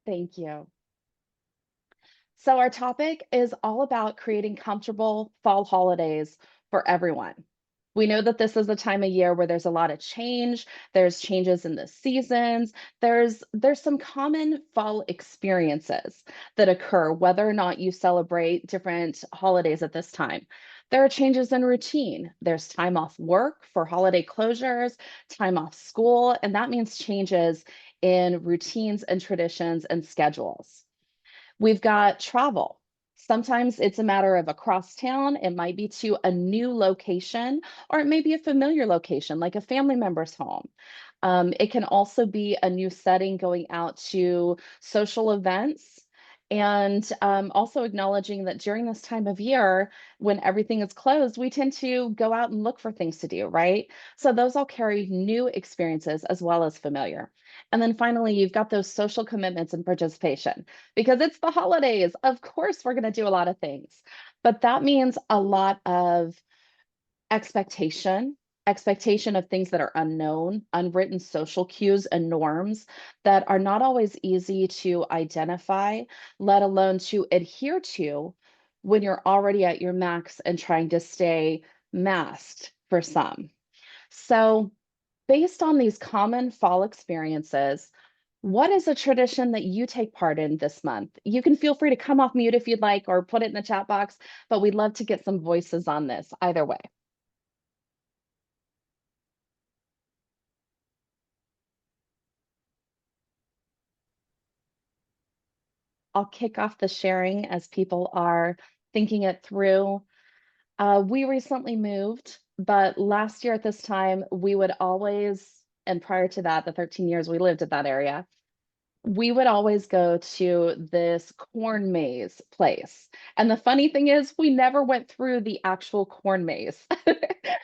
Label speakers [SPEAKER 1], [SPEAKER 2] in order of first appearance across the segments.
[SPEAKER 1] Thank you. So, our topic is all about creating comfortable fall holidays for everyone. We know that this is a time of year where there's a lot of change, there's changes in the seasons, there's some common fall experiences that occur whether or not you celebrate different holidays at this time. There are changes in routine. There's time off work for holiday closures, time off school, and that means changes in routines and traditions and schedules. We've got travel. Sometimes it's a matter of across town. It might be to a new location, or it may be a familiar location, like a family member's home. It can also be a new setting going out to social events. And also acknowledging that during this time of year, when everything is closed, we tend to go out and look for things to do, right? So those all carry new experiences as well as familiar. And then finally, you've got those social commitments and participation because it's the holidays. Of course, we're going to do a lot of things, but that means a lot of expectation, expectation of things that are unknown, unwritten social cues and norms that are not always easy to identify, let alone to adhere to when you're already at your max and trying to stay masked for some. So, based on these common fall experiences, what is a tradition that you take part in this month? You can feel free to come off mute if you'd like or put it in the chat box, but we'd love to get some voices on this either way. I'll kick off the sharing as people are thinking it through. We recently moved, but last year at this time, we would always, and prior to that, the 13 years we lived at that area, we would always go to this corn maze place. And the funny thing is, we never went through the actual corn maze,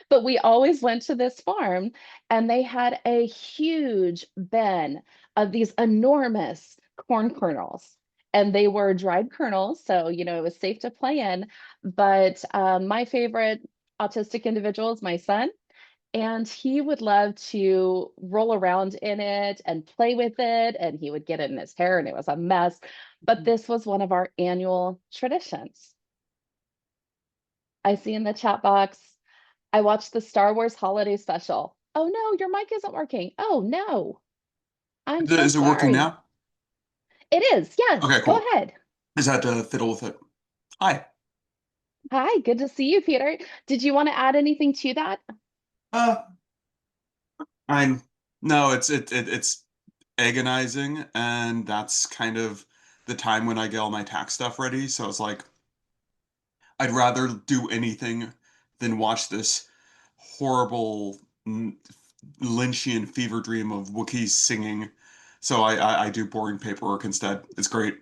[SPEAKER 1] but we always went to this farm and they had a huge bin of these enormous corn kernels. And they were dried kernels, so it was safe to play in. But my favorite autistic individual is my son, and he would love to roll around in it and play with it, and he would get it in his hair, and it was a mess. But this was one of our annual traditions. I see in the chat box, I watched the Star Wars holiday special. Oh no, your mic isn't working. Oh no, I'm so
[SPEAKER 2] Is it working
[SPEAKER 1] sorry.
[SPEAKER 2] now?
[SPEAKER 1] It is. Yes,
[SPEAKER 2] Okay,
[SPEAKER 1] go
[SPEAKER 2] cool.
[SPEAKER 1] ahead.
[SPEAKER 2] Is that to fiddle with it? Hi.
[SPEAKER 1] Hi, good to see you, Peter. Did you want to add anything to that?
[SPEAKER 2] Uh, I'm no, it's agonizing, and that's kind of the time when I get all my tax stuff ready. So it's like I'd rather do anything than watch this horrible Lynchian fever dream of Wookiees singing. So I do boring paperwork instead. It's great.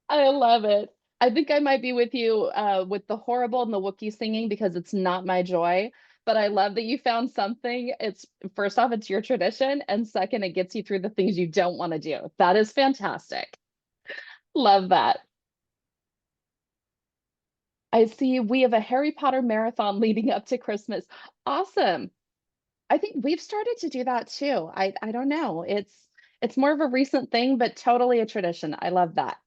[SPEAKER 1] I love it. I think I might be with you with the horrible and the Wookiee singing because it's not my joy. But I love that you found something. It's first off, it's your tradition, and second, it gets you through the things you don't want to do. That is fantastic. Love that. I see we have a Harry Potter marathon leading up to Christmas. Awesome. I think we've started to do that too. I don't know. It's more of a recent thing, but totally a tradition. I love that.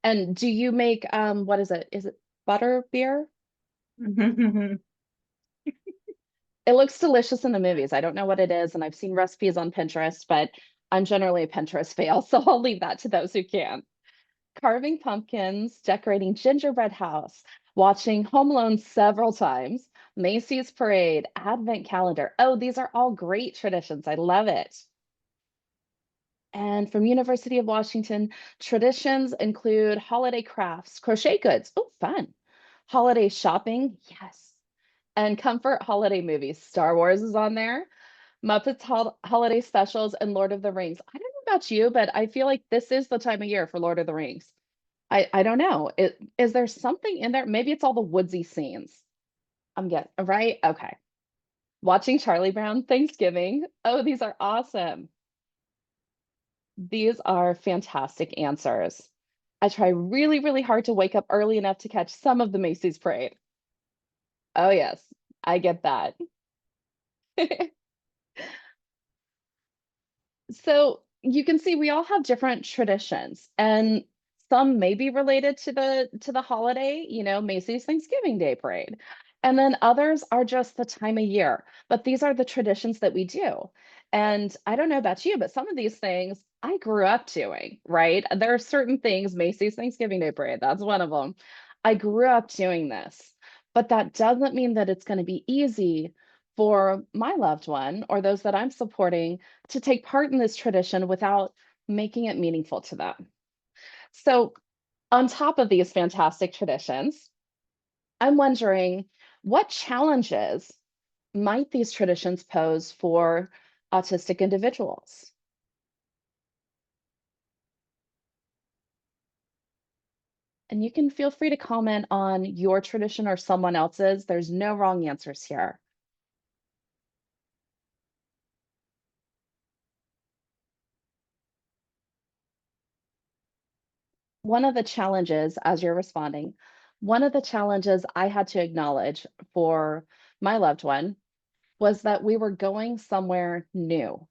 [SPEAKER 1] And do you make what is it? Is it butter beer? It looks delicious in the movies. I don't know what it is, and I've seen recipes on Pinterest, but I'm generally a Pinterest fail, so I'll leave that to those who can. Carving pumpkins, decorating gingerbread house, watching Home Alone several times, Macy's parade, advent calendar. Oh, these are all great traditions. I love it. And from University of Washington, traditions include holiday crafts, crochet goods. Oh, fun. Holiday shopping. Yes. And comfort holiday movies. Star Wars is on there. Muppets holiday specials and Lord of the Rings. I don't know about you, but I feel like this is the time of year for Lord of the Rings. I don't know. Is there something in there? Maybe it's all the woodsy scenes. I'm getting right. Okay. Watching Charlie Brown Thanksgiving. Oh, these are awesome. These are fantastic answers. I try really, really hard to wake up early enough to catch some of the Macy's parade. Oh, yes, I get that. So you can see we all have different traditions, and some may be related to the holiday, Macy's Thanksgiving Day Parade. And then others are just the time of year. But these are the traditions that we do. And I don't know about you, but some of these things I grew up doing, right? There are certain things, Macy's Thanksgiving Day Parade, that's one of them. I grew up doing this, but that doesn't mean that it's going to be easy for my loved one or those that I'm supporting to take part in this tradition without making it meaningful to them. So, on top of these fantastic traditions, I'm wondering what challenges might these traditions pose for autistic individuals? And you can feel free to comment on your tradition or someone else's. There's no wrong answers here. One of the challenges, as you're responding, one of the challenges I had to acknowledge for my loved one was that we were going somewhere new.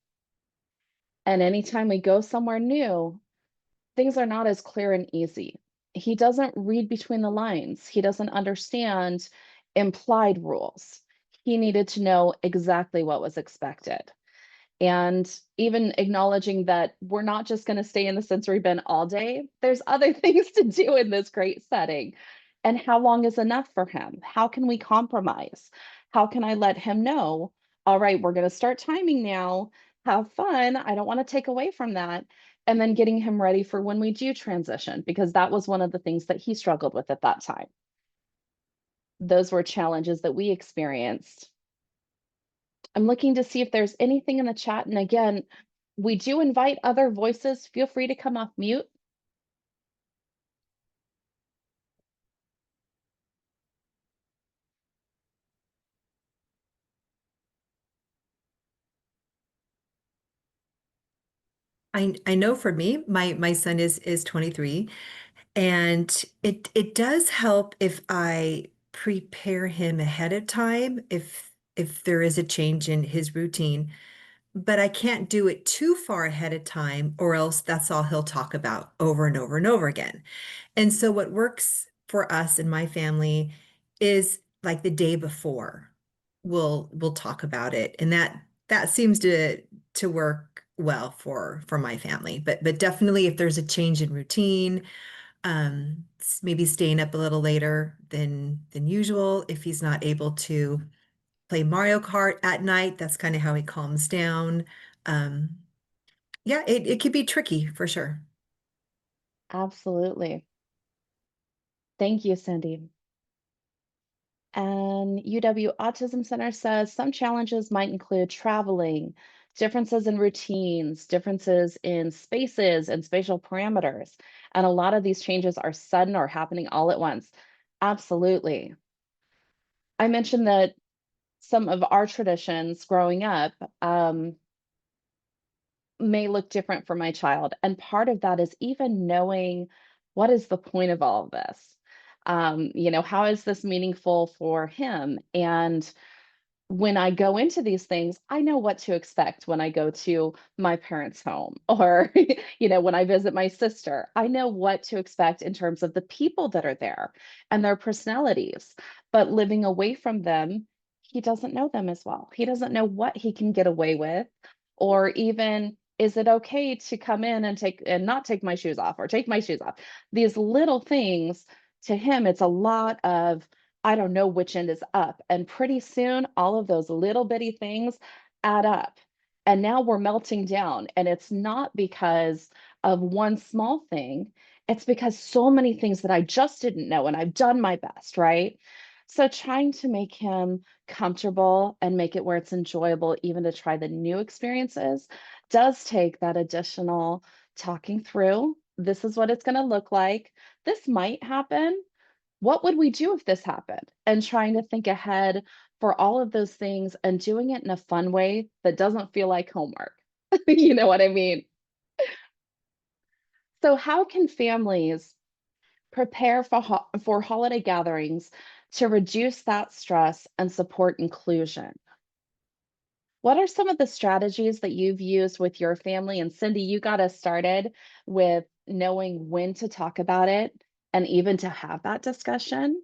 [SPEAKER 1] And anytime we go somewhere new, things are not as clear and easy. He doesn't read between the lines, he doesn't understand implied rules. He needed to know exactly what was expected. And even acknowledging that we're not just going to stay in the sensory bin all day, there's other things to do in this great setting. And how long is enough for him? How can we compromise? How can I let him know, all right, we're going to start timing now. Have fun. I don't want to take away from that. And then getting him ready for when we do transition, because that was one of the things that he struggled with at that time. Those were challenges that we experienced. I'm looking to see if there's anything in the chat. And again, we do invite other voices. Feel free to come off mute.
[SPEAKER 3] I know for me, my son is 23, and it does help if I prepare him ahead of time if there is a change in his routine, but I can't do it too far ahead of time, or else that's all he'll talk about over and over and over again. And so what works for us and my family is like the day before we'll talk about it. And that seems to work well for my family. But definitely if there's a change in routine, maybe staying up a little later than usual, if he's not able to play Mario Kart at night, that's kind of how he calms down. Um, yeah, it could be tricky for sure.
[SPEAKER 1] Absolutely. Thank you, Cindy. And UW Autism Center says some challenges might include traveling, differences in routines, differences in spaces and spatial parameters. And a lot of these changes are sudden or happening all at once. Absolutely. I mentioned that some of our traditions growing up may look different for my child. And part of that is even knowing what is the point of all of this? How is this meaningful for him? And when I go into these things, I know what to expect when I go to my parents' home or, when I visit my sister. I know what to expect in terms of the people that are there and their personalities. But living away from them, he doesn't know them as well. He doesn't know what he can get away with, or even is it okay to come in and take and not take my shoes off or take my shoes off? These little things to him, it's a lot of I don't know which end is up. And pretty soon, all of those little bitty things add up. And now we're melting down. And it's not because of one small thing, it's because so many things that I just didn't know. And I've done my best, right? So trying to make him comfortable and make it where it's enjoyable, even to try the new experiences, does take that additional talking through. This is what it's going to look like. This might happen, what would we do if this happened? And trying to think ahead for all of those things and doing it in a fun way that doesn't feel like homework. You know what I mean? So, how can families prepare for holiday gatherings to reduce that stress and support inclusion? What are some of the strategies that you've used with your family? And Cindy, you got us started with knowing when to talk about it and even to have that discussion.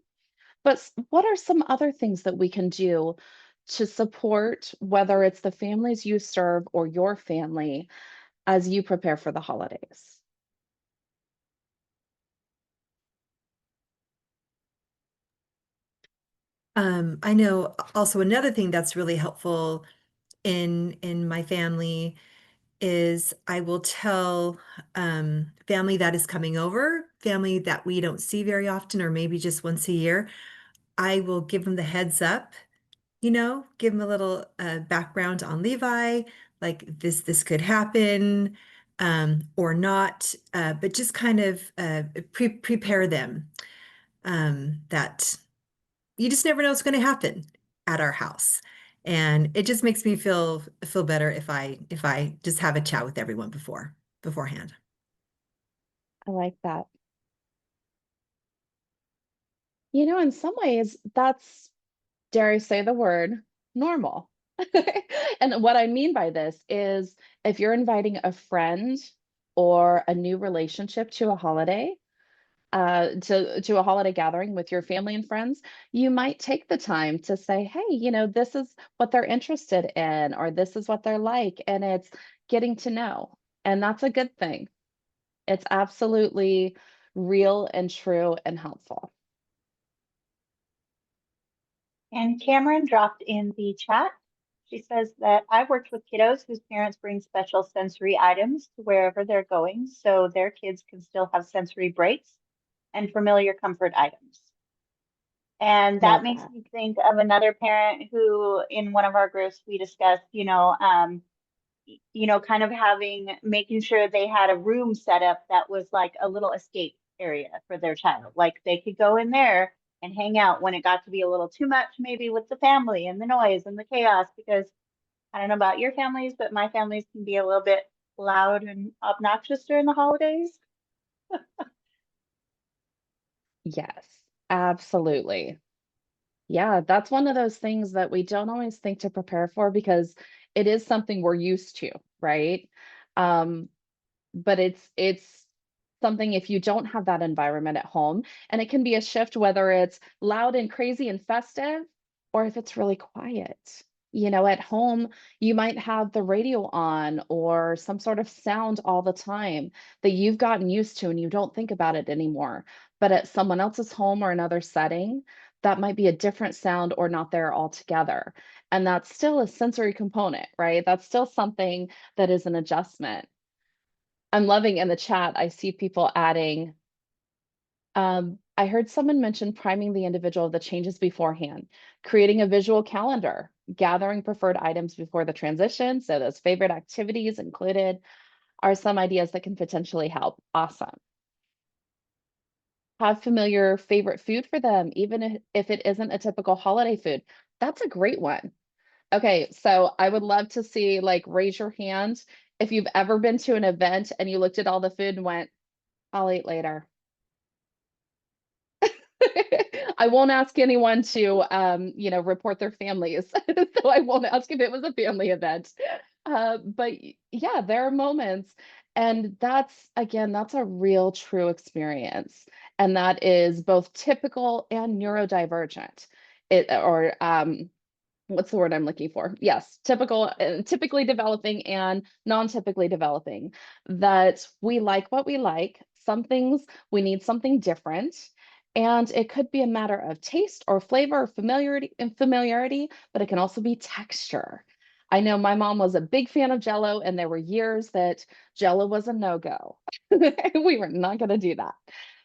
[SPEAKER 1] But what are some other things that we can do to support, whether it's the families you serve or your family, as you prepare for the holidays?
[SPEAKER 3] I know also another thing that's really helpful in my family is I will tell family that is coming over, family that we don't see very often, or maybe just once a year. I will give them the heads up, give them a little background on Levi, like this could happen or not, but just kind of prepare them that you just never know what's going to happen at our house. And it just makes me feel better if I just have a chat with everyone beforehand.
[SPEAKER 1] I like that. You know, in some ways, that's, dare I say the word, normal. And what I mean by this is if you're inviting a friend or a new relationship to a holiday, to a holiday gathering with your family and friends, you might take the time to say, hey, this is what they're interested in, or this is what they're like, and it's getting to know. And that's a good thing. It's absolutely real and true and helpful.
[SPEAKER 4] And Cameron dropped in the chat. She says that I've worked with kiddos whose parents bring special sensory items to wherever they're going so their kids can still have sensory breaks and familiar comfort items. And that
[SPEAKER 1] Love
[SPEAKER 4] makes
[SPEAKER 1] that.
[SPEAKER 4] me think of another parent who, in one of our groups, we discussed, kind of making sure they had a room set up that was like a little escape area for their child. Like they could go in there and hang out when it got to be a little too much, maybe with the family and the noise and the chaos, because I don't know about your families, but my families can be a little bit loud and obnoxious during the holidays.
[SPEAKER 1] Yes, absolutely. Yeah, that's one of those things that we don't always think to prepare for because it is something we're used to, right? Um, but it's something if you don't have that environment at home, and it can be a shift whether it's loud and crazy and festive or if it's really quiet. At home, you might have the radio on or some sort of sound all the time that you've gotten used to and you don't think about it anymore. But at someone else's home or another setting, that might be a different sound or not there altogether. And that's still a sensory component, right? That's still something that is an adjustment. I'm loving in the chat, I see people adding, I heard someone mention priming the individual of the changes beforehand, creating a visual calendar, gathering preferred items before the transition. So those favorite activities included are some ideas that can potentially help. Awesome. Have familiar favorite food for them, even if it isn't a typical holiday food. That's a great one. Okay, so I would love to see, like, raise your hand if you've ever been to an event and you looked at all the food and went, I'll eat later. I won't ask anyone to, report their families. So I won't ask if it was a family event. But yeah, there are moments. And that's a real true experience. And that is both typical and neurodivergent. What's the word I'm looking for? Yes, typically developing and non-typically developing. That we like what we like. Some things we need something different. And it could be a matter of taste or flavor or familiarity, but it can also be texture. I know my mom was a big fan of Jello, and there were years that Jello was a no-go. We were not going to do that.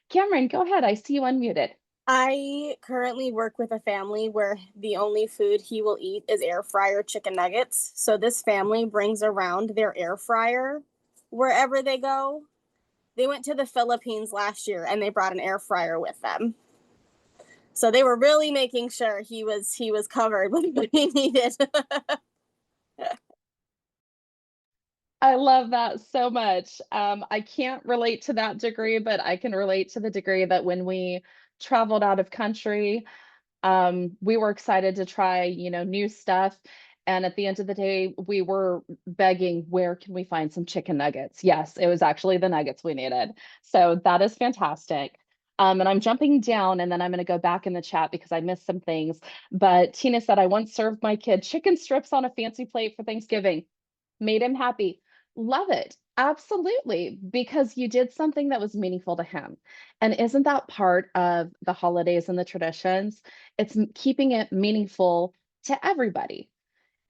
[SPEAKER 1] Cameron, go ahead. I see you unmuted.
[SPEAKER 5] I currently work with a family where the only food he will eat is air fryer chicken nuggets. So this family brings around their air fryer wherever they go. They went to the Philippines last year and they brought an air fryer with them. So they were really making sure he was covered with what he needed.
[SPEAKER 1] I love that so much. I can't relate to that degree, but I can relate to the degree that when we traveled out of country, we were excited to try, new stuff. And at the end of the day, we were begging, where can we find some chicken nuggets? Yes, it was actually the nuggets we needed. So that is fantastic. And I'm jumping down and then I'm going to go back in the chat because I missed some things. But Tina said, I once served my kid chicken strips on a fancy plate for Thanksgiving. Made him happy. Love it. Absolutely. Because you did something that was meaningful to him. And isn't that part of the holidays and the traditions? It's keeping it meaningful to everybody.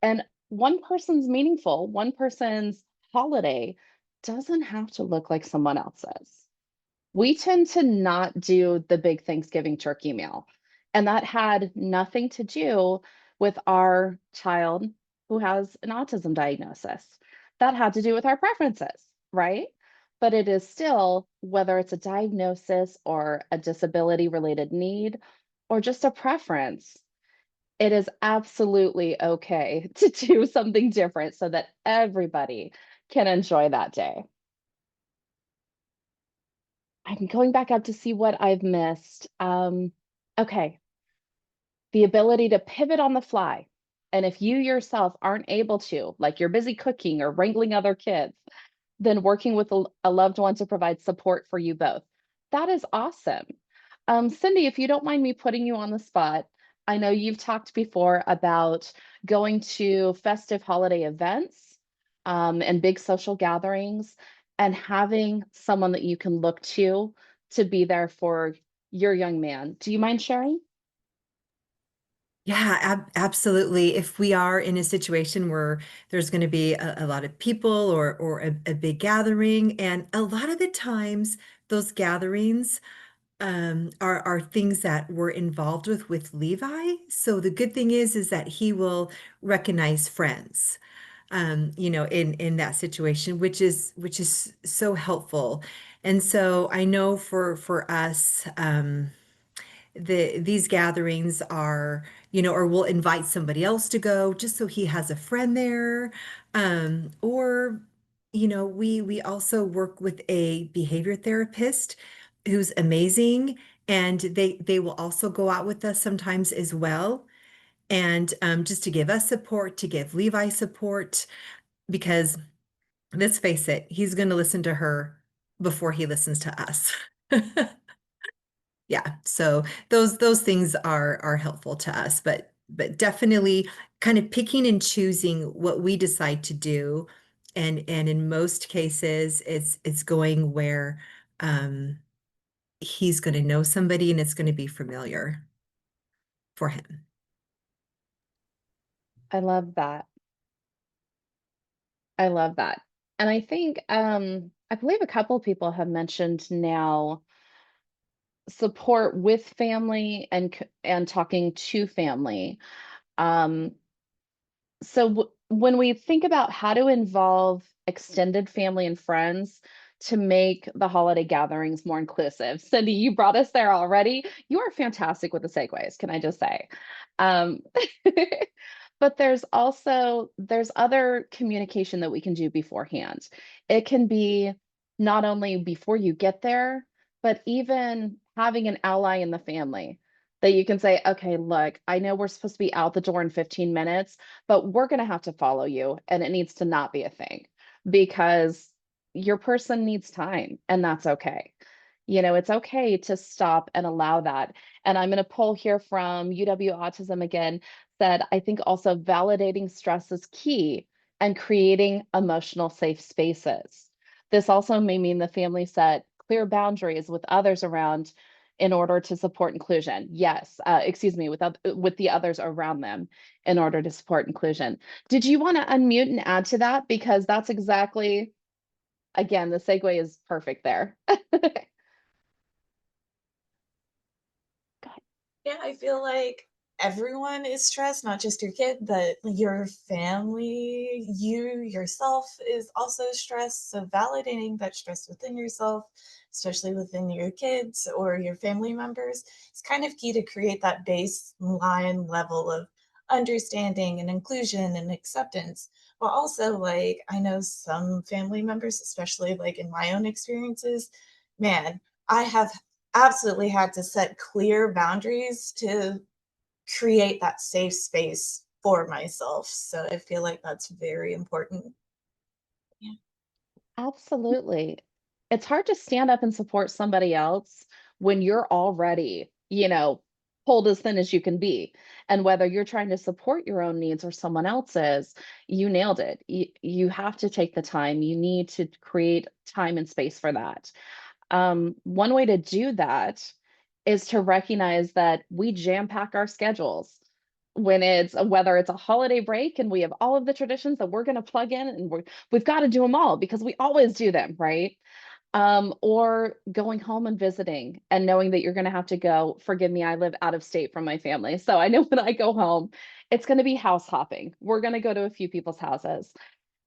[SPEAKER 1] And one person's meaningful, one person's holiday doesn't have to look like someone else's. We tend to not do the big Thanksgiving turkey meal. And that had nothing to do with our child who has an autism diagnosis. That had to do with our preferences, right? But it is still, whether it's a diagnosis or a disability related need or just a preference, it is absolutely okay to do something different so that everybody can enjoy that day. I'm going back up to see what I've missed. Okay, the ability to pivot on the fly. And if you yourself aren't able to, like you're busy cooking or wrangling other kids, then working with a loved one to provide support for you both. That is awesome. Cindy, if you don't mind me putting you on the spot, I know you've talked before about going to festive holiday events and big social gatherings and having someone that you can look to be there for your young man. Do you mind sharing?
[SPEAKER 3] Yeah, absolutely. If we are in a situation where there's going to be a lot of people or a big gathering, and a lot of the times those gatherings are things that we're involved with Levi. So the good thing is that he will recognize friends, in that situation, which is so helpful. And so I know for us, these gatherings are, or we'll invite somebody else to go just so he has a friend there. Or, we also work with a behavior therapist who's amazing, and they will also go out with us sometimes as well. And just to give us support, to give Levi support, because let's face it, he's going to listen to her before he listens to us. Yeah, so those things are helpful to us, but definitely kind of picking and choosing what we decide to do, and in most cases, it's going where he's going to know somebody and it's going to be familiar for him.
[SPEAKER 1] I love that. I love that. And I think I believe a couple of people have mentioned now support with family and and talking to family. Um, so when we think about how to involve extended family and friends to make the holiday gatherings more inclusive, Cindy, you brought us there already. You are fantastic with the segues, can I just say? Um, but there's other communication that we can do beforehand. It can be not only before you get there, but even having an ally in the family that you can say, okay, look, I know we're supposed to be out the door in 15 minutes, but we're going to have to follow you. And it needs to not be a thing because your person needs time and that's okay. It's okay to stop and allow that. And I'm going to pull here from UW Autism again, said, I think also validating stress is key and creating emotional safe spaces. This also may mean the family set clear boundaries with others around in order to support inclusion. Yes, excuse me, with the others around them in order to support inclusion. Did you want to unmute and add to that? Because that's exactly, again, the segue is perfect there.
[SPEAKER 6] Yeah, I feel like everyone is stressed, not just your kid, but your family, you yourself is also stressed. So validating that stress within yourself, especially within your kids or your family members, is kind of key to create that baseline level of understanding and inclusion and acceptance. But also, like, I know some family members, especially like in my own experiences, man, I have absolutely had to set clear boundaries to create that safe space for myself. So I feel like that's very important. Yeah.
[SPEAKER 1] Absolutely. It's hard to stand up and support somebody else when you're already, pulled as thin as you can be. And whether you're trying to support your own needs or someone else's, you nailed it. You have to take the time. You need to create time and space for that. One way to do that is to recognize that we jam pack our schedules when whether it's a holiday break and we have all of the traditions that we're going to plug in and we've got to do them all because we always do them, right? Or going home and visiting and knowing that you're going to have to go. Forgive me, I live out of state from my family. So I know when I go home, it's going to be house hopping. We're going to go to a few people's houses.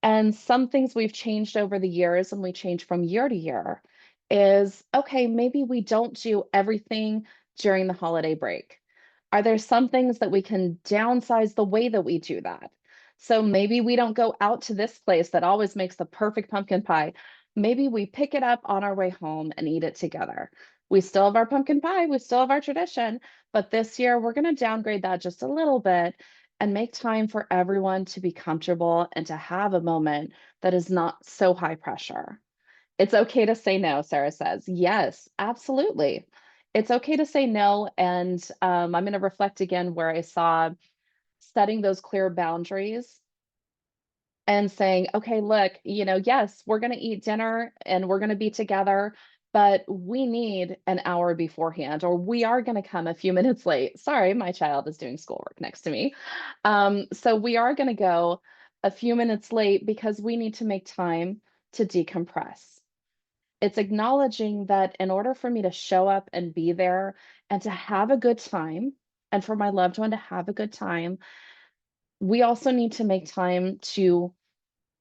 [SPEAKER 1] And some things we've changed over the years and we change from year to year is okay, maybe we don't do everything during the holiday break. Are there some things that we can downsize the way that we do that? So maybe we don't go out to this place that always makes the perfect pumpkin pie. Maybe we pick it up on our way home and eat it together. We still have our pumpkin pie, we still have our tradition, but this year we're going to downgrade that just a little bit and make time for everyone to be comfortable and to have a moment that is not so high pressure. It's okay to say no, Sarah says. Yes, absolutely. It's okay to say no. And I'm going to reflect again where I saw setting those clear boundaries and saying, okay, look, yes, we're going to eat dinner and we're going to be together, but we need an hour beforehand, or we are going to come a few minutes late. Sorry, my child is doing schoolwork next to me. So we are going to go a few minutes late because we need to make time to decompress. It's acknowledging that in order for me to show up and be there and to have a good time, and for my loved one to have a good time, we also need to make time to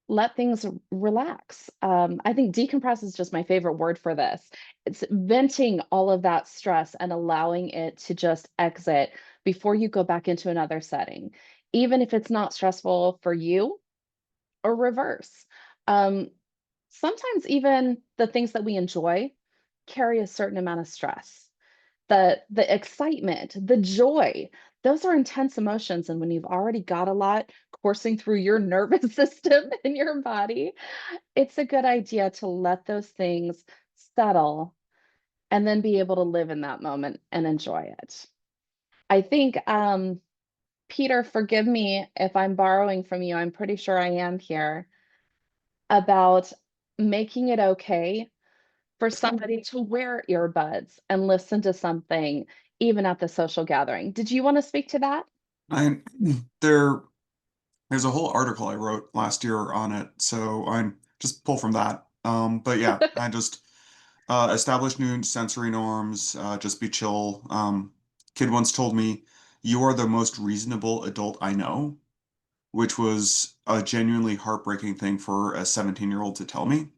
[SPEAKER 1] let things relax. I think decompress is just my favorite word for this. It's venting all of that stress and allowing it to just exit before you go back into another setting, even if it's not stressful for you or reverse. Um, Sometimes even the things that we enjoy carry a certain amount of stress. The excitement, the joy, those are intense emotions. And when you've already got a lot coursing through your nervous system and your body, it's a good idea to let those things settle and then be able to live in that moment and enjoy it. I think, Peter, forgive me if I'm borrowing from you. I'm pretty sure I am here about making it okay for somebody to wear earbuds and listen to something even at the social gathering. Did you want to speak to that?
[SPEAKER 2] I there there's a whole article I wrote last year on it, so I'm just pull from that. But yeah, I just establish new sensory norms, just be chill. Kid once told me, "You are the most reasonable adult I know," which was a genuinely heartbreaking thing for a 17-year-old to tell me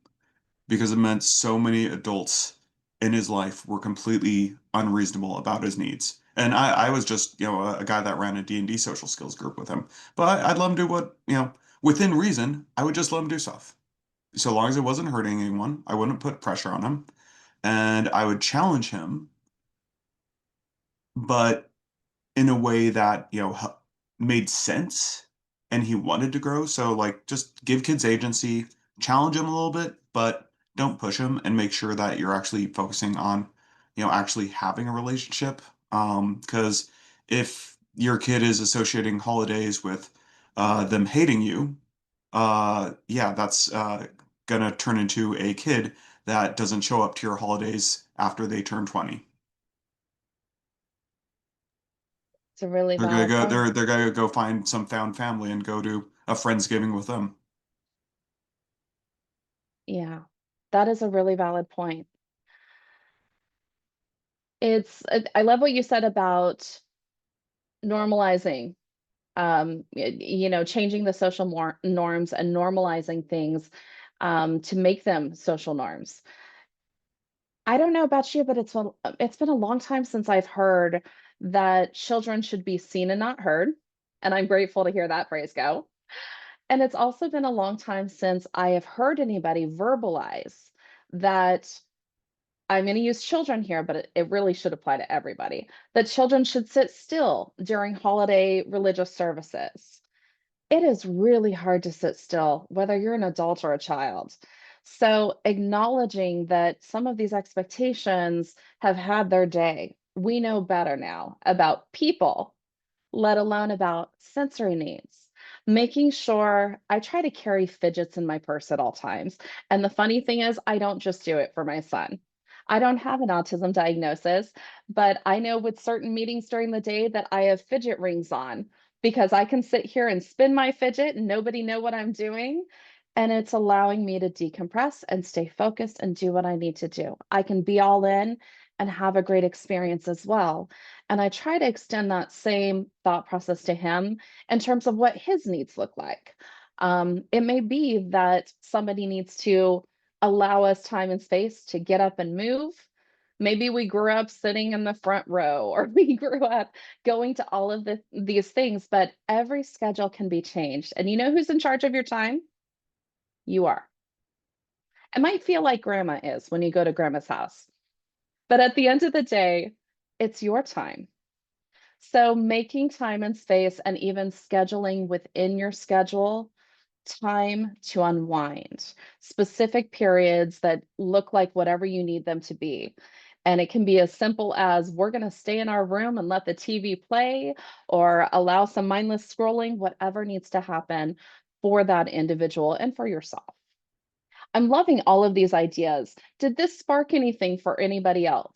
[SPEAKER 2] because it meant so many adults in his life were completely unreasonable about his needs. And I was just, a guy that ran a D&D social skills group with him. But I'd let him do what, within reason, I would just let him do stuff. So long as it wasn't hurting anyone, I wouldn't put pressure on him. And I would challenge him, but in a way that, made sense and he wanted to grow. So like just give kids agency, challenge them a little bit, but don't push them and make sure that you're actually focusing on, actually having a relationship. Because if your kid is associating holidays with them hating you, yeah, that's gonna turn into a kid that doesn't show up to your holidays after they turn 20.
[SPEAKER 1] It's a really
[SPEAKER 2] They're gonna
[SPEAKER 1] valid
[SPEAKER 2] go.
[SPEAKER 1] point.
[SPEAKER 2] They're gonna go find some found family and go to a Friendsgiving with them.
[SPEAKER 1] Yeah, that is a really valid point. I love what you said about normalizing, changing the social norms and normalizing things to make them social norms. I don't know about you, but it's been a long time since I've heard that children should be seen and not heard. And I'm grateful to hear that phrase go. And it's also been a long time since I have heard anybody verbalize that I'm going to use children here, but it really should apply to everybody, that children should sit still during holiday religious services. It is really hard to sit still, whether you're an adult or a child. So, acknowledging that some of these expectations have had their day. We know better now about people, let alone about sensory needs. Making sure I try to carry fidgets in my purse at all times. And the funny thing is, I don't just do it for my son. I don't have an autism diagnosis, but I know with certain meetings during the day that I have fidget rings on because I can sit here and spin my fidget and nobody know what I'm doing. And it's allowing me to decompress and stay focused and do what I need to do. I can be all in and have a great experience as well. And I try to extend that same thought process to him in terms of what his needs look like. It may be that somebody needs to allow us time and space to get up and move. Maybe we grew up sitting in the front row, or we grew up going to all of these things, but every schedule can be changed. And you know who's in charge of your time? You are. It might feel like grandma is when you go to grandma's house, but at the end of the day, it's your time. So making time and space and even scheduling within your schedule time to unwind, specific periods that look like whatever you need them to be. And it can be as simple as we're going to stay in our room and let the TV play or allow some mindless scrolling, whatever needs to happen for that individual and for yourself. I'm loving all of these ideas. Did this spark anything for anybody else?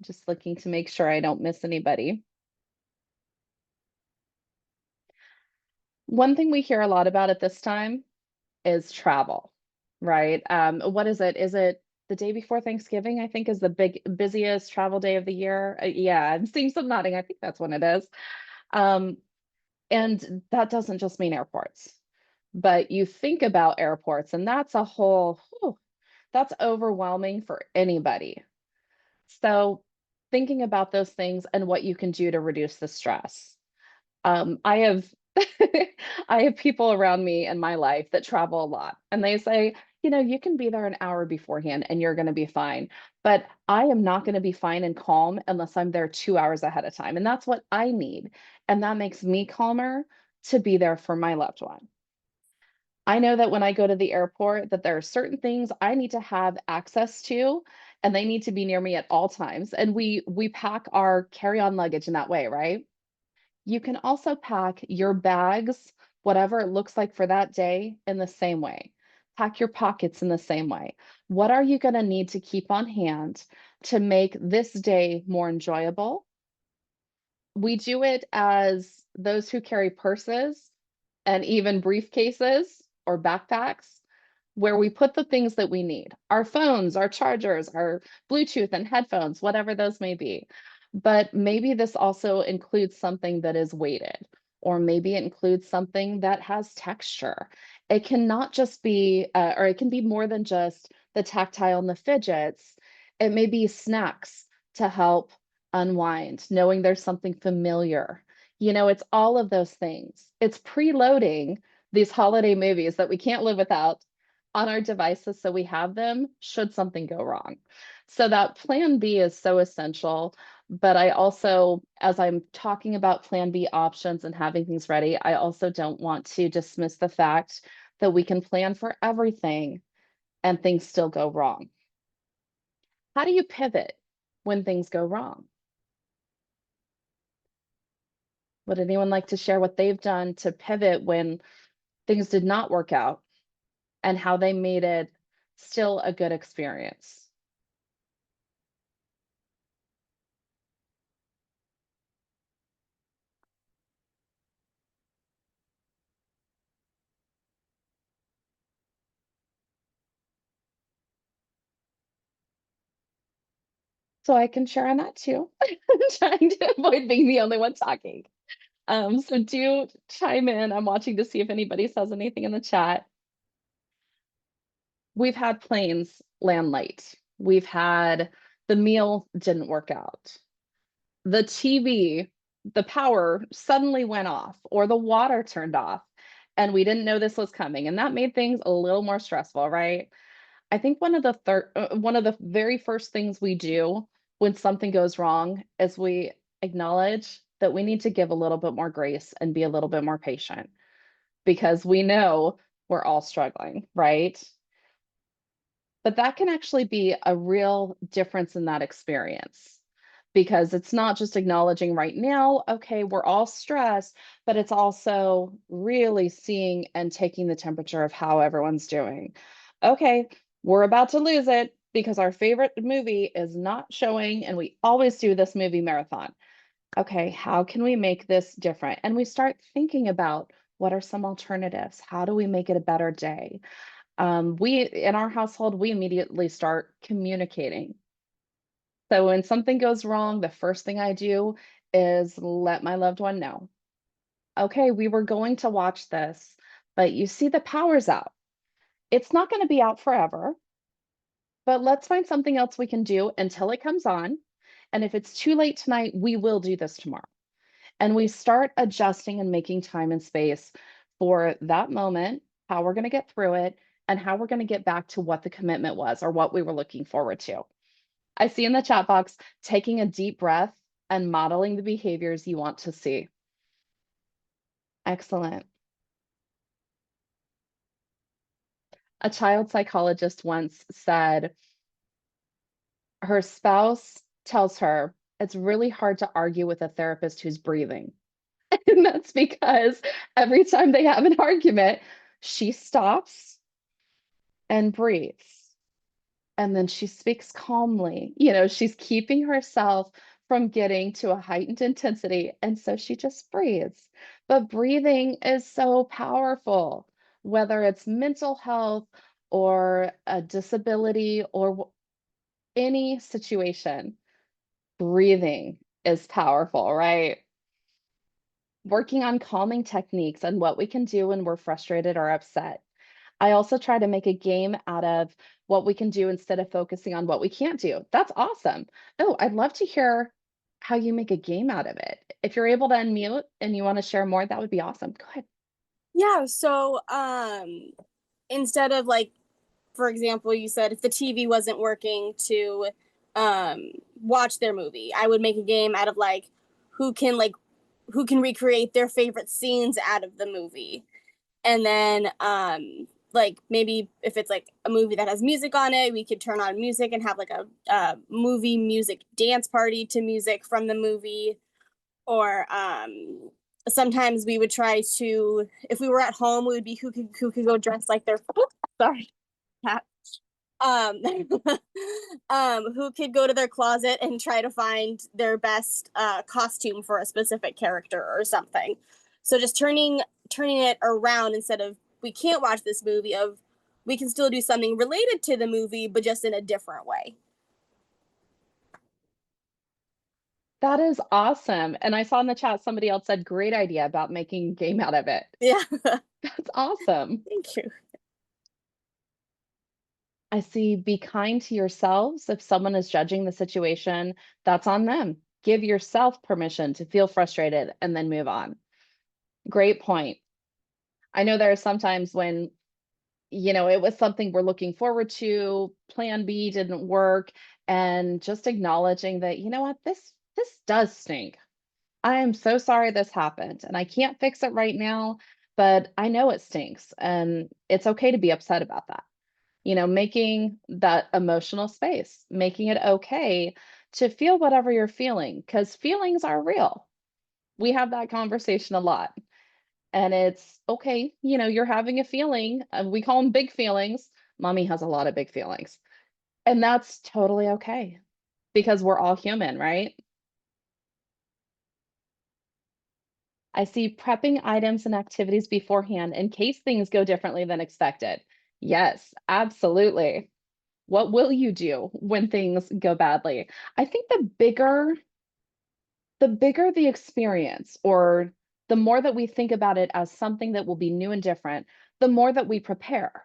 [SPEAKER 1] Just looking to make sure I don't miss anybody. One thing we hear a lot about at this time is travel, right? What is it? Is it the day before Thanksgiving? I think is the busiest travel day of the year. Yeah, I'm seeing some nodding. I think that's when it is. And that doesn't just mean airports, but you think about airports, and that's a whole, that's overwhelming for anybody. So thinking about those things and what you can do to reduce the stress. I have I have people around me in my life that travel a lot, and they say, you know, you can be there an hour beforehand and you're going to be fine. But I am not going to be fine and calm unless I'm there 2 hours ahead of time. And that's what I need. And that makes me calmer to be there for my loved one. I know that when I go to the airport that there are certain things I need to have access to and they need to be near me at all times. And we pack our carry-on luggage in that way, right? You can also pack your bags, whatever it looks like for that day, in the same way. Pack your pockets in the same way. What are you going to need to keep on hand to make this day more enjoyable? We do it as those who carry purses and even briefcases or backpacks, where we put the things that we need, our phones, our chargers, our Bluetooth and headphones, whatever those may be. But maybe this also includes something that is weighted, or maybe it includes something that has texture. It cannot just be, or it can be more than just the tactile and the fidgets. It may be snacks to help unwind, knowing there's something familiar. You know, it's all of those things. It's preloading these holiday movies that we can't live without on our devices so we have them should something go wrong. So that plan B is so essential. But I also, as I'm talking about plan B options and having things ready, I also don't want to dismiss the fact that we can plan for everything and things still go wrong. How do you pivot when things go wrong? Would anyone like to share what they've done to pivot when things did not work out and how they made it still a good experience? So I can share on that too. I'm trying to avoid being the only one talking. So do chime in. I'm watching to see if anybody says anything in the chat. We've had planes land late. We've had the meal didn't work out. The TV, the power suddenly went off or the water turned off. and we didn't know this was coming, and that made things a little more stressful, right? I think one of the very first things we do when something goes wrong is we acknowledge that we need to give a little bit more grace and be a little bit more patient because we know we're all struggling, right? But that can actually be a real difference in that experience because it's not just acknowledging right now, okay, we're all stressed, but it's also really seeing and taking the temperature of how everyone's doing. Okay, we're about to lose it because our favorite movie is not showing, and we always do this movie marathon. Okay, how can we make this different? And we start thinking about what are some alternatives? How do we make it a better day? We in our household, we immediately start communicating. So when something goes wrong, the first thing I do is let my loved one know. Okay, we were going to watch this, but you see the power's out. It's not going to be out forever, but let's find something else we can do until it comes on. And if it's too late tonight, we will do this tomorrow. And we start adjusting and making time and space for that moment, how we're going to get through it, and how we're going to get back to what the commitment was or what we were looking forward to. I see in the chat box, taking a deep breath and modeling the behaviors you want to see. Excellent. A child psychologist once said her spouse tells her it's really hard to argue with a therapist who's breathing. And that's because every time they have an argument, she stops and breathes. And then she speaks calmly. You know, she's keeping herself from getting to a heightened intensity. And so she just breathes. But breathing is so powerful, whether it's mental health or a disability or any situation, breathing is powerful, right? Working on calming techniques and what we can do when we're frustrated or upset. I also try to make a game out of what we can do instead of focusing on what we can't do. That's awesome. Oh, I'd love to hear how you make a game out of it. If you're able to unmute and you want to share more, that would be awesome. Go ahead.
[SPEAKER 5] Yeah, so instead of like, for example, you said if the TV wasn't working to watch their movie, I would make a game out of like who can recreate their favorite scenes out of the movie. And then like maybe if it's like a movie that has music on it, we could turn on music and have like a movie music dance party to music from the movie. Or sometimes we would try to, if we were at home, we would be who could go dress like their sorry cat. Who could go to their closet and try to find their best costume for a specific character or something. So just turning it around, instead of we can't watch this movie, of we can still do something related to the movie but just in a different way.
[SPEAKER 1] That is awesome. And I saw in the chat somebody else said great idea about making a game out of it.
[SPEAKER 5] Yeah.
[SPEAKER 1] That's awesome.
[SPEAKER 5] Thank you.
[SPEAKER 1] I see be kind to yourselves. If someone is judging the situation, that's on them. Give yourself permission to feel frustrated and then move on. Great point. I know there are sometimes when, you know, it was something we're looking forward to, plan B didn't work, and just acknowledging that, you know what, this does stink. I am so sorry this happened and I can't fix it right now, but I know it stinks and it's okay to be upset about that. You know, making that emotional space, making it okay to feel whatever you're feeling, because feelings are real. We have that conversation a lot. And it's okay, you know, you're having a feeling, we call them big feelings. Mommy has a lot of big feelings. And that's totally okay because we're all human, right? I see prepping items and activities beforehand in case things go differently than expected. Yes, absolutely. What will you do when things go badly? I think the bigger the experience, or the more that we think about it as something that will be new and different, the more that we prepare.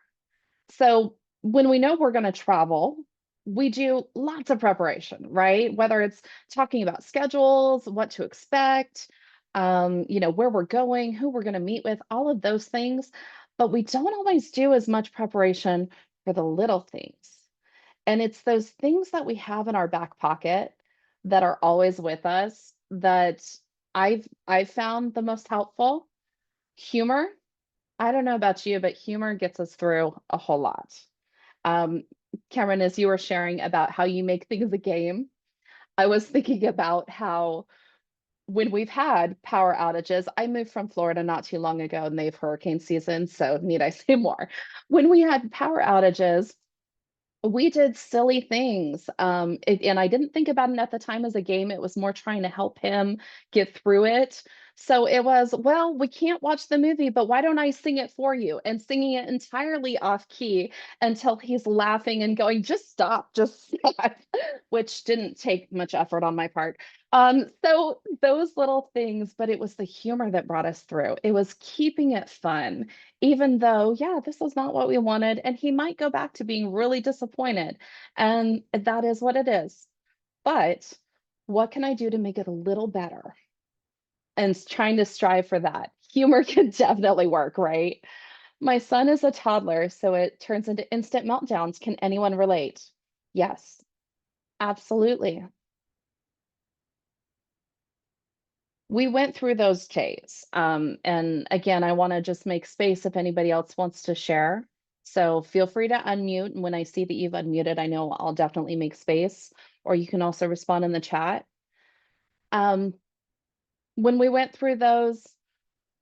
[SPEAKER 1] So when we know we're going to travel, we do lots of preparation, right? Whether it's talking about schedules, what to expect, where we're going, who we're going to meet with, all of those things. But we don't always do as much preparation for the little things. And it's those things that we have in our back pocket that are always with us that I've found the most helpful. Humor. I don't know about you, but humor gets us through a whole lot. Um, Cameron, as you were sharing about how you make things a game, I was thinking about how when we've had power outages, I moved from Florida not too long ago and they have hurricane season, so need I say more? When we had power outages, we did silly things. And I didn't think about it at the time as a game. It was more trying to help him get through it. So it was, well, we can't watch the movie, but why don't I sing it for you? And singing it entirely off key until he's laughing and going, just stop, which didn't take much effort on my part. So those little things, but it was the humor that brought us through. It was keeping it fun, even though, yeah, this was not what we wanted. And he might go back to being really disappointed. And that is what it is. But what can I do to make it a little better? And trying to strive for that. Humor can definitely work, right? My son is a toddler, so it turns into instant meltdowns. Can anyone relate? Yes, absolutely. We went through those days. And again, I want to just make space if anybody else wants to share. So feel free to unmute. And when I see that you've unmuted, I know I'll definitely make space, or you can also respond in the chat. When we went through those,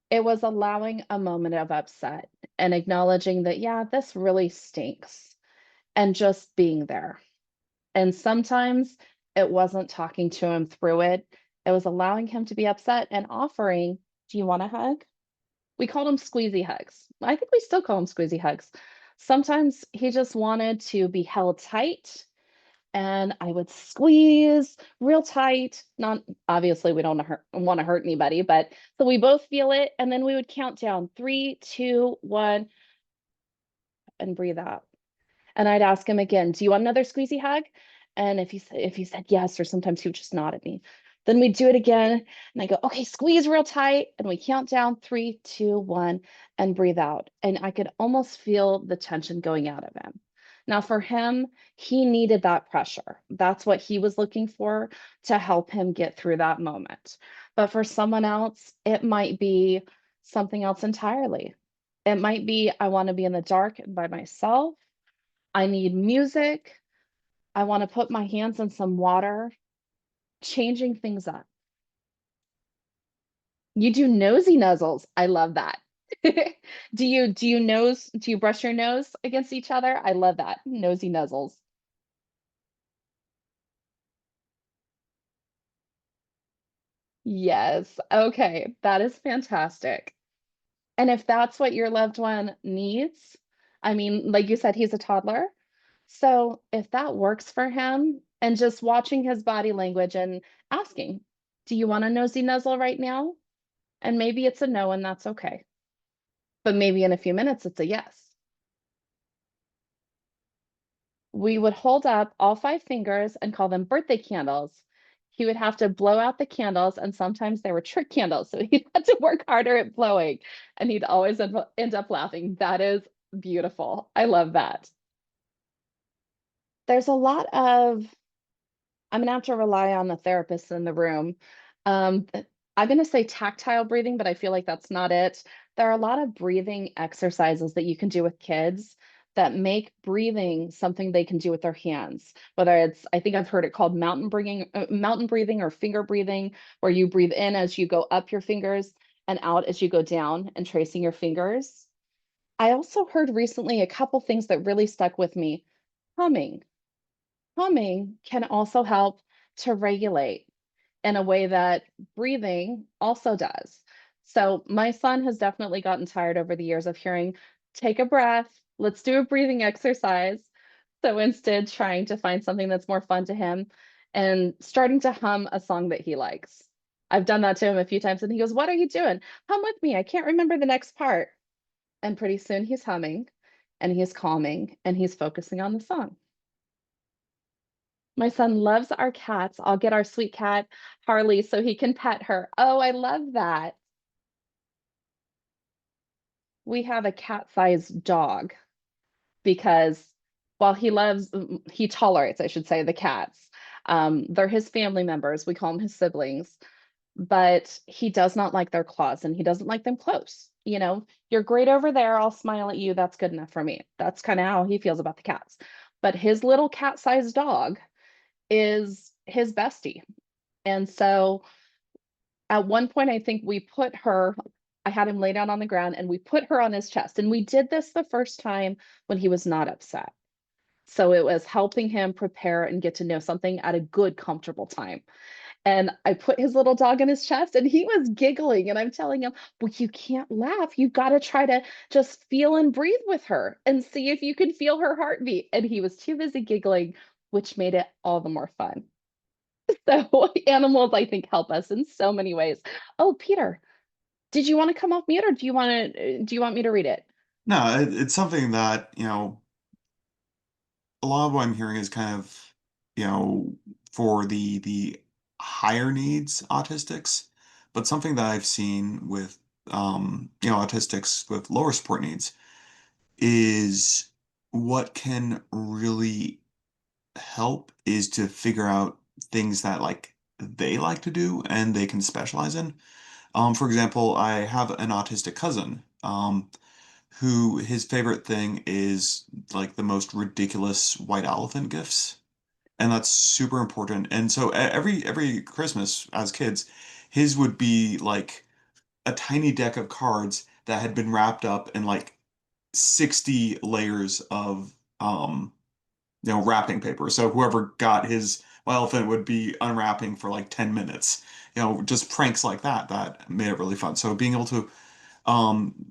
[SPEAKER 1] it was allowing a moment of upset and acknowledging that, yeah, this really stinks, and just being there. And sometimes it wasn't talking to him through it. It was allowing him to be upset and offering, do you want a hug? We called them squeezy hugs. I think we still call them squeezy hugs. Sometimes he just wanted to be held tight and I would squeeze real tight. Not obviously we don't want to hurt anybody, but so we both feel it. And then we would count down 3, 2, 1, and breathe out. And I'd ask him again, do you want another squeezy hug? And if he said yes, or sometimes he would just nod at me. Then we'd do it again. And I go, okay, squeeze real tight. And we count down 3, 2, 1, and breathe out. And I could almost feel the tension going out of him. Now, for him, he needed that pressure. That's what he was looking for to help him get through that moment. But for someone else, it might be something else entirely. It might be, I want to be in the dark by myself. I need music. I want to put my hands in some water, changing things up. You do nosy nuzzles. I love that. Do you brush your nose against each other? I love that. Nosy nuzzles. Yes. Okay. That is fantastic. And if that's what your loved one needs, I mean, like you said, he's a toddler. So if that works for him, and just watching his body language and asking, do you want a nosy nuzzle right now? And maybe it's a no, and that's okay. But maybe in a few minutes, it's a yes. We would hold up all 5 fingers and call them birthday candles. He would have to blow out the candles, and sometimes they were trick candles, so he had to work harder at blowing, and he'd always end up laughing. That is beautiful. I love that. There's a lot of, I'm gonna have to rely on the therapist in the room. I'm gonna say tactile breathing, but I feel like that's not it. There are a lot of breathing exercises that you can do with kids that make breathing something they can do with their hands. Whether it's, I think I've heard it called mountain breathing or finger breathing, where you breathe in as you go up your fingers and out as you go down and tracing your fingers. I also heard recently a couple things that really stuck with me. Humming. Humming can also help to regulate in a way that breathing also does. So my son has definitely gotten tired over the years of hearing, take a breath, let's do a breathing exercise. So instead, trying to find something that's more fun to him and starting to hum a song that he likes. I've done that to him a few times and he goes, what are you doing? Hum with me. I can't remember the next part. And pretty soon he's humming and he's calming and he's focusing on the song. My son loves our cats. I'll get our sweet cat, Harley, so he can pet her. Oh, I love that. We have a cat-sized dog because while he tolerates, I should say, the cats. They're his family members. We call them his siblings, but he does not like their claws and he doesn't like them close. You know, you're great over there. I'll smile at you. That's good enough for me. That's kind of how he feels about the cats. But his little cat-sized dog is his bestie. And so at one point, I think I had him lay down on the ground and we put her on his chest. And we did this the first time when he was not upset. So it was helping him prepare and get to know something at a good, comfortable time. And I put his little dog in his chest and he was giggling. And I'm telling him, well, you can't laugh. You got to try to just feel and breathe with her and see if you can feel her heartbeat. And he was too busy giggling, which made it all the more fun. So animals, I think, help us in so many ways. Oh, Peter, did you want to come off mute or do you want me to read it?
[SPEAKER 2] No, it's something that, a lot of what I'm hearing is kind of, for the higher needs autistics, but something that I've seen with autistics with lower support needs is what can really help is to figure out things that like they like to do and they can specialize in. For example, I have an autistic cousin, who his favorite thing is like the most ridiculous white elephant gifts. And that's super important. And so every Christmas as kids, his would be like a tiny deck of cards that had been wrapped up in like 60 layers of wrapping paper. So whoever got his elephant would be unwrapping for like 10 minutes. Just pranks like that made it really fun. So being able to um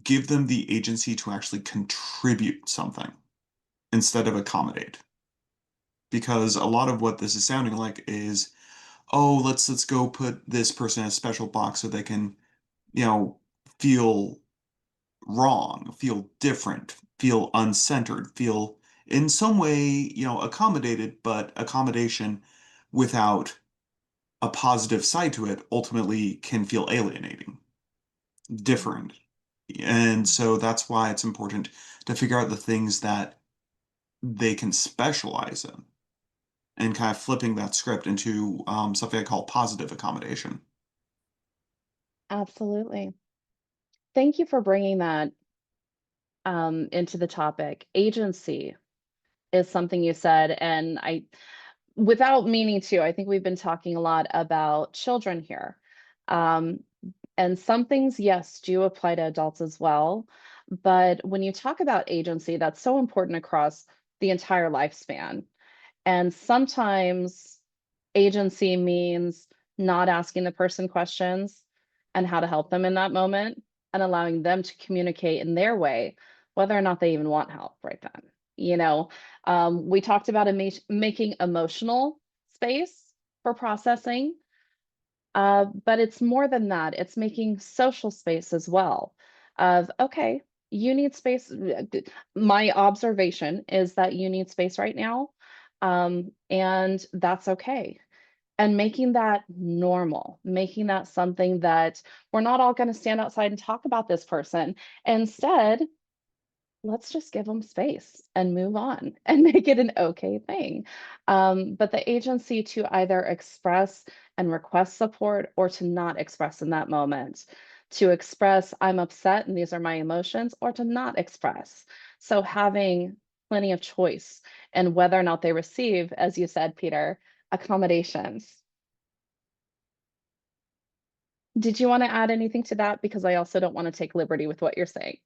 [SPEAKER 2] give them the agency to actually contribute something instead of accommodate. Because a lot of what this is sounding like is, oh, let's go put this person in a special box so they can, you know, feel wrong, feel different, feel uncentered, feel in some way, accommodated, but accommodation without a positive side to it ultimately can feel alienating, different. And so that's why it's important to figure out the things that they can specialize in and kind of flipping that script into something I call positive accommodation.
[SPEAKER 1] Absolutely. Thank you for bringing that into the topic. Agency is something you said, and without meaning to, I think we've been talking a lot about children here. Um, and some things, yes, do apply to adults as well. But when you talk about agency, that's so important across the entire lifespan. And sometimes agency means not asking the person questions and how to help them in that moment and allowing them to communicate in their way, whether or not they even want help right then. We talked about making emotional space for processing, but it's more than that. It's making social space as well. Of okay, you need space. My observation is that you need space right now, and that's okay. And making that normal, making that something that we're not all going to stand outside and talk about this person. Instead, let's just give them space and move on and make it an okay thing. But the agency to either express and request support or to not express in that moment, to express, I'm upset and these are my emotions, or to not express. So having plenty of choice and whether or not they receive, as you said, Peter, accommodations. Did you want to add anything to that? Because I also don't want to take liberty with what you're saying.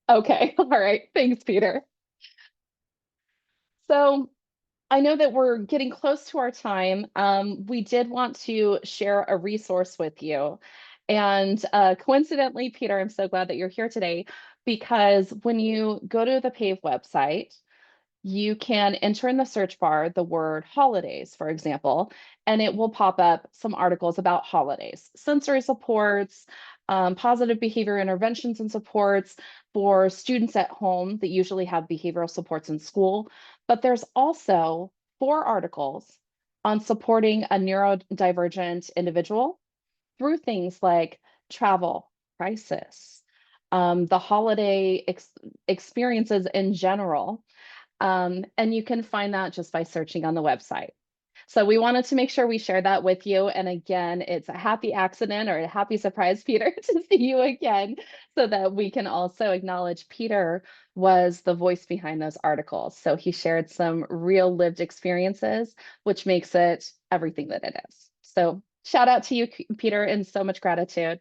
[SPEAKER 1] Okay, all right. Thanks, Peter. So I know that we're getting close to our time. We did want to share a resource with you. And coincidentally, Peter, I'm so glad that you're here today because when you go to the PAVE website, you can enter in the search bar the word holidays, for example, and it will pop up some articles about holidays, sensory supports, positive behavior interventions and supports, for students at home that usually have behavioral supports in school, but there's also 4 articles on supporting a neurodivergent individual through things like travel, crisis, the holiday experiences in general. And you can find that just by searching on the website. So we wanted to make sure we share that with you. And again, it's a happy accident or a happy surprise, Peter, to see you again, so that we can also acknowledge Peter was the voice behind those articles. So he shared some real lived experiences, which makes it everything that it is. So shout out to you, Peter, and so much gratitude.